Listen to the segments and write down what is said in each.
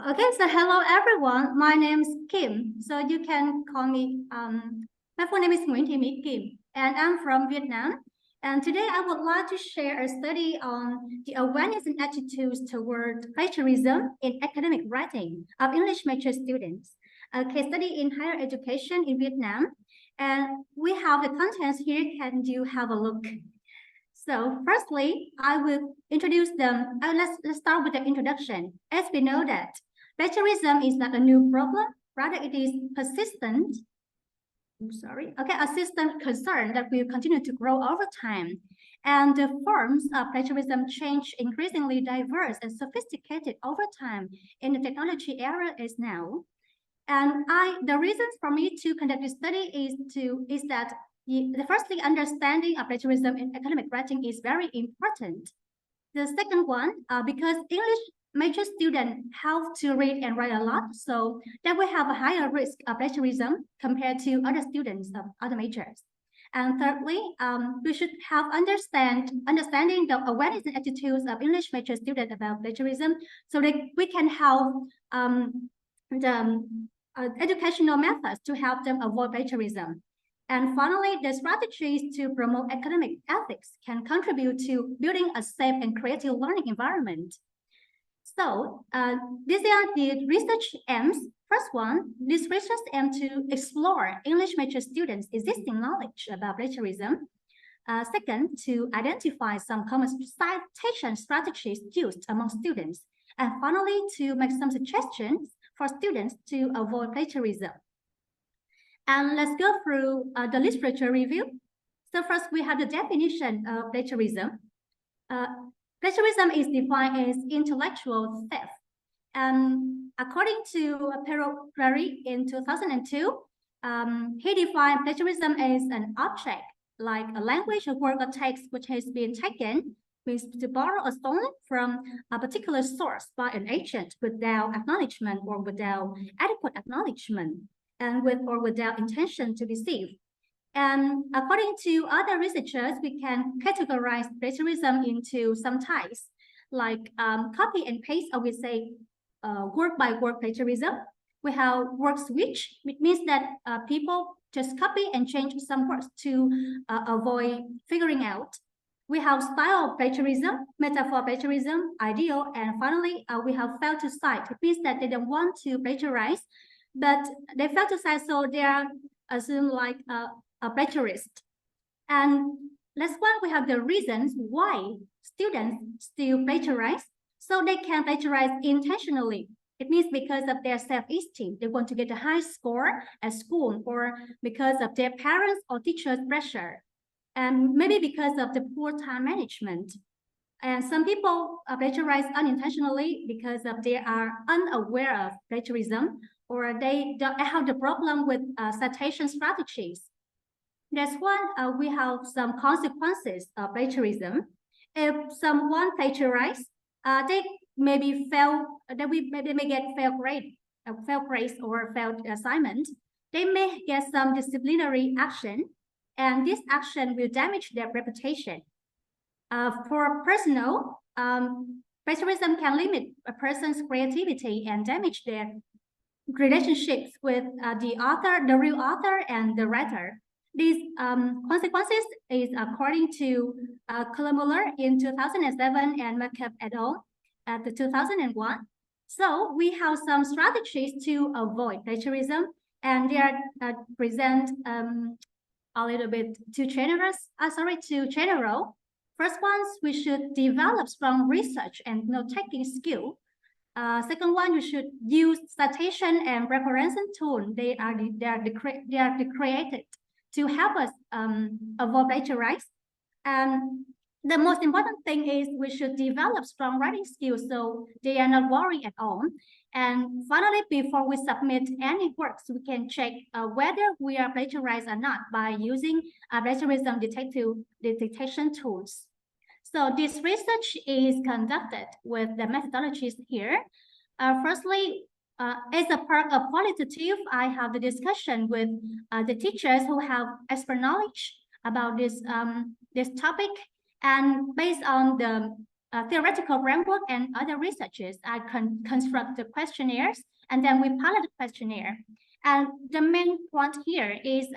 Okay, so hello everyone. My name is Kim. So you can call me, my full name is Nguyen Kim, and I'm from Vietnam. And today I would like to share a study on the awareness and attitudes toward plagiarism in academic writing of English major students, a case study in higher education in Vietnam. And we have the contents here. Can you have a look? So firstly, I will introduce them. Let's start with the introduction. As we know that plagiarism is not a new problem, rather it is persistent. A system concern that will continue to grow over time. And the forms of plagiarism change increasingly diverse and sophisticated over time in the technology era is now. And the reasons for me to conduct this study is that the firstly, understanding of plagiarism in academic writing is very important. The second one, because English major students have to read and write a lot, so that will have a higher risk of plagiarism compared to other students of other majors. And thirdly, we should have understanding the awareness and attitudes of English major students about plagiarism, so that we can help the educational methods to help them avoid plagiarism. And finally, the strategies to promote academic ethics can contribute to building a safe and creative learning environment. So these are the research aims. First one, this research aims to explore English major students' existing knowledge about plagiarism. Second, to identify some common citation strategies used among students. And finally, to make some suggestions for students to avoid plagiarism. And let's go through the literature review. So first, we have the definition of plagiarism. Plagiarism is defined as intellectual theft. And according to Perry in 2002, he defined plagiarism as an object, like a language, a work, or text which has been taken, means to borrow or stolen from a particular source by an agent without acknowledgement or without adequate acknowledgement, and with or without intention to deceive. And according to other researchers, we can categorize plagiarism into some types, like copy and paste, or we say word by word plagiarism. We have word switch, which means that people just copy and change some words to avoid figuring out. We have style plagiarism, metaphor plagiarism, ideal, and finally, we have failed to cite. It means that they don't want to plagiarize, but they fail to cite, so they are assumed like a plagiarist. And last one, we have the reasons why students still plagiarize. So they can plagiarize intentionally. It means because of their self-esteem. They want to get a high score at school, or because of their parents or teachers' pressure, and maybe because of the poor time management. And some people plagiarize unintentionally because of they are unaware of plagiarism, or they don't have the problem with citation strategies. That's why we have some consequences of plagiarism. If someone plagiarizes, they maybe they may get failed grades or failed assignment. They may get some disciplinary action, and this action will damage their reputation. For personal, plagiarism can limit a person's creativity and damage their relationships with the author, the real author, and the writer. These consequences is according to Muller in 2007 and Mekong et al. At the 2001. So we have some strategies to avoid plagiarism, and they are present a little bit too general. First ones, we should develop strong research and note-taking skill. Second one, you should use citation and reference tool. They are created to help us avoid plagiarize. And the most important thing is we should develop strong writing skills so they are not worried at all. And finally, before we submit any works, we can check whether we are plagiarized or not by using plagiarism detection tools. So this research is conducted with the methodologies here. Firstly, as a part of qualitative, I have the discussion with the teachers who have expert knowledge about this topic. And based on the theoretical framework and other researchers. I construct the questionnaires, and then we pilot the questionnaire. And the main point here is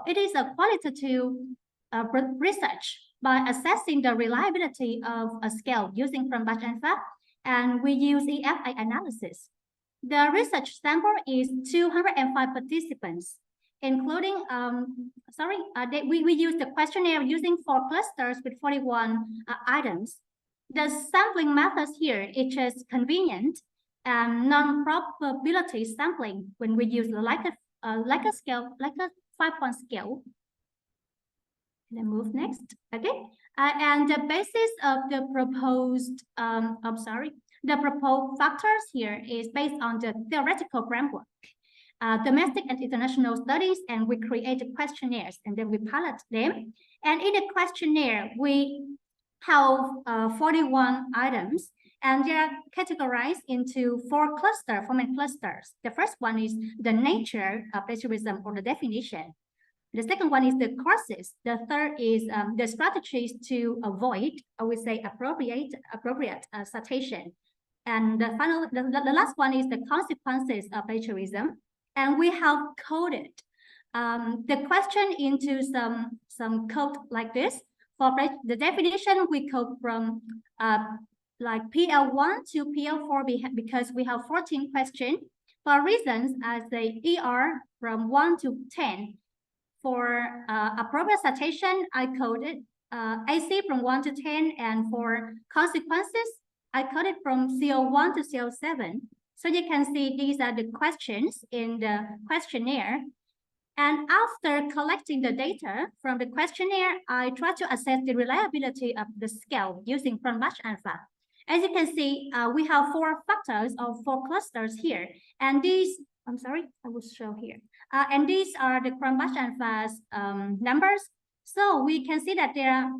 it is a qualitative research by assessing the reliability of a scale using from batch and fab, and we use EFA analysis. The research sample is 205 participants, including, we use the questionnaire using 4 clusters with 41 items. The sampling methods here is just convenient and non-probability sampling when we use the Likert scale, Likert 5-point scale. Then move next. Okay, and the basis of the proposed, the proposed factors here is based on the theoretical framework, domestic and international studies, and we create questionnaires and then we pilot them. And in the questionnaire, we have 41 items, and they are categorized into 4 main clusters. The first one is the nature of plagiarism or the definition. The second one is the causes. The third is the strategies to avoid, I would say, appropriate citation. And the last one is the consequences of plagiarism. And we have coded the question into some code like this. For the definition, we code from like PL1 to PL4 because we have 14 questions. For reasons, I say ER from 1 to 10. For appropriate citation, I coded AC from 1 to 10, and for consequences, I coded from CO1 to CO7. So you can see these are the questions in the questionnaire. And after collecting the data from the questionnaire, I try to assess the reliability of the scale using from batch and fab. As you can see, we have 4 factors or 4 clusters here, and these, I will show here. And these are the from batch and fab numbers. So we can see that they are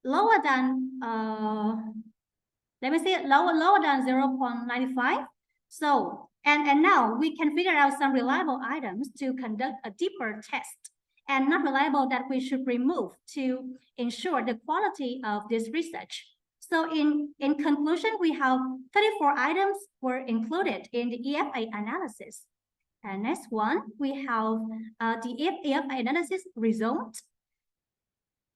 lower than, lower than 0.95. So, and now we can figure out some reliable items to conduct a deeper test, and not reliable that we should remove to ensure the quality of this research. So in conclusion, we have 34 items were included in the EFA analysis. And next one, we have the EFA analysis result.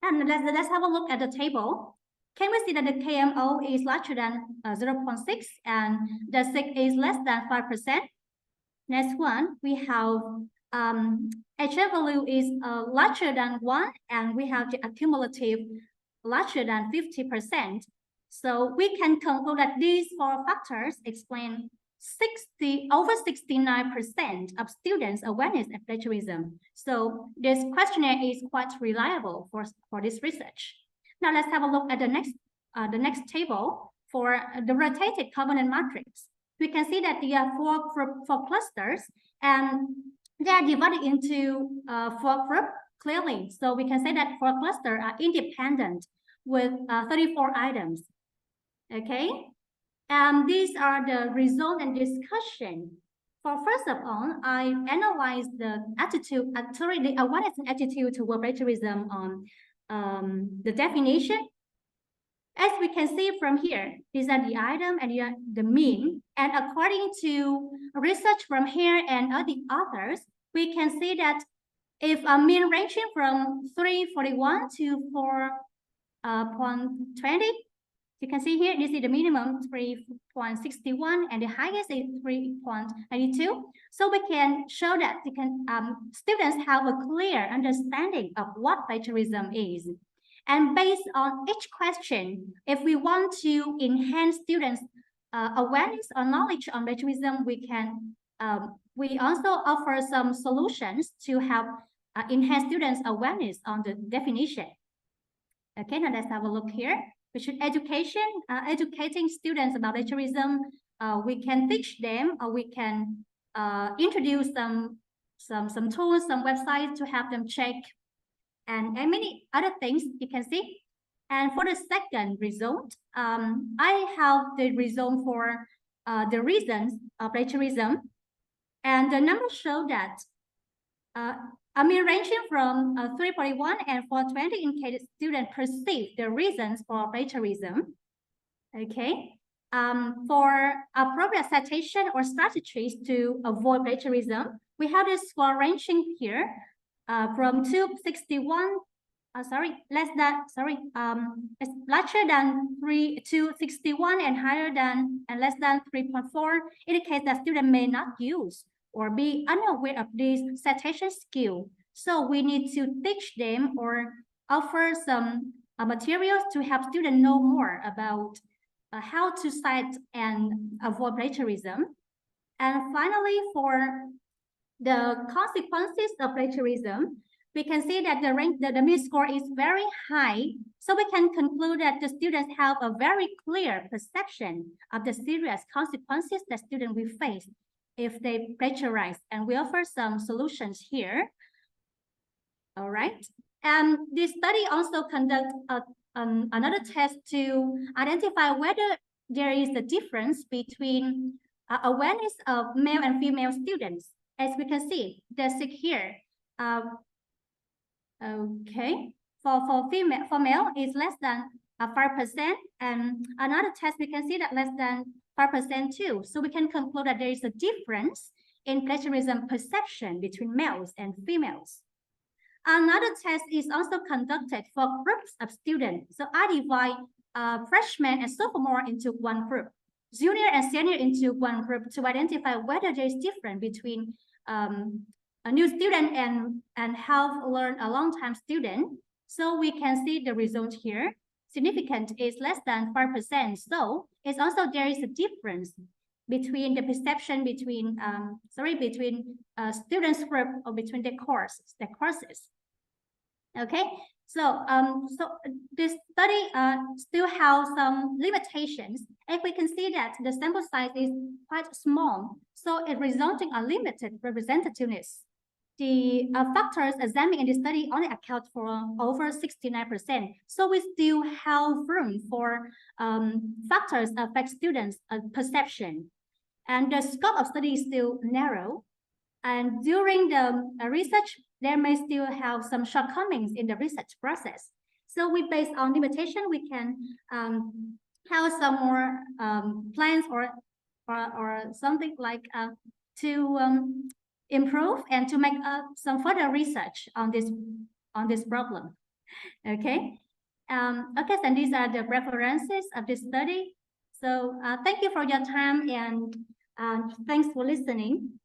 And let's have a look at the table. Can we see that the KMO is larger than 0.6 and the SIG is less than 5%? Next one, we have HF value is larger than 1, and we have the accumulative larger than 50%. So we can conclude that these 4 factors explain over 69% of students' awareness of plagiarism. So this questionnaire is quite reliable for this research. Now let's have a look at the next table for the rotated component matrix. We can see that there are 4 clusters, and they are divided into 4 groups clearly. So we can say that 4 clusters are independent with 34 items. Okay, and these are the result and discussion. First of all, I analyzed the attitude, the awareness and attitude toward plagiarism on the definition. As we can see from here, these are the item and the mean. And according to research from here and other authors, we can see that if a mean ranging from 341 to 4.20, you can see here, this is the minimum 3.61 and the highest is 3.92. So we can show that students have a clear understanding of what plagiarism is. And based on each question, if we want to enhance students' awareness or knowledge on plagiarism, we also offer some solutions to help enhance students' awareness on the definition. Okay, now let's have a look here. We should educating students about plagiarism. We can teach them, or we can introduce some tools, some websites to help them check, and many other things you can see. And for the second result, I have the result for the reasons of plagiarism, and the numbers show that ranging from 341 and 420 indicated students perceive the reasons for plagiarism. Okay. For appropriate citation or strategies to avoid plagiarism, we have this score ranging here from 261. It's larger than 261 and higher than and less than 3.4 indicates that student may not use or be unaware of this citation skill. So we need to teach them or offer some materials to help students know more about how to cite and avoid plagiarism. And finally, for the consequences of plagiarism, we can see that the mean score is very high. So we can conclude that the students have a very clear perception of the serious consequences that students will face if they plagiarize. And we offer some solutions here. All right. And this study also conduct another test to identify whether there is a difference between awareness of male and female students. As we can see, there's here. Okay, for male is less than 5%, and another test we can see that less than 5% too. So we can conclude that there is a difference in plagiarism perception between males and females. Another test is also conducted for groups of students. So I divide freshmen and sophomore into one group, junior and senior into one group to identify whether there is difference between a new student and have learned a long time student. So we can see the result here. Significant is less than 5%. So it's also there is a difference between the perception between students group or between the courses. Okay, so this study still has some limitations. And we can see that the sample size is quite small, so it resulting a limited representativeness. The factors examined in the study only account for over 69%. So we still have room for factors affect students' perception. And the scope of study is still narrow. And during the research, there may still have some shortcomings in the research process. So we, based on limitation, we can have some more plans or something like to improve and to make some further research on this problem. Okay. Okay, and these are the references of this study. So thank you for your time and thanks for listening.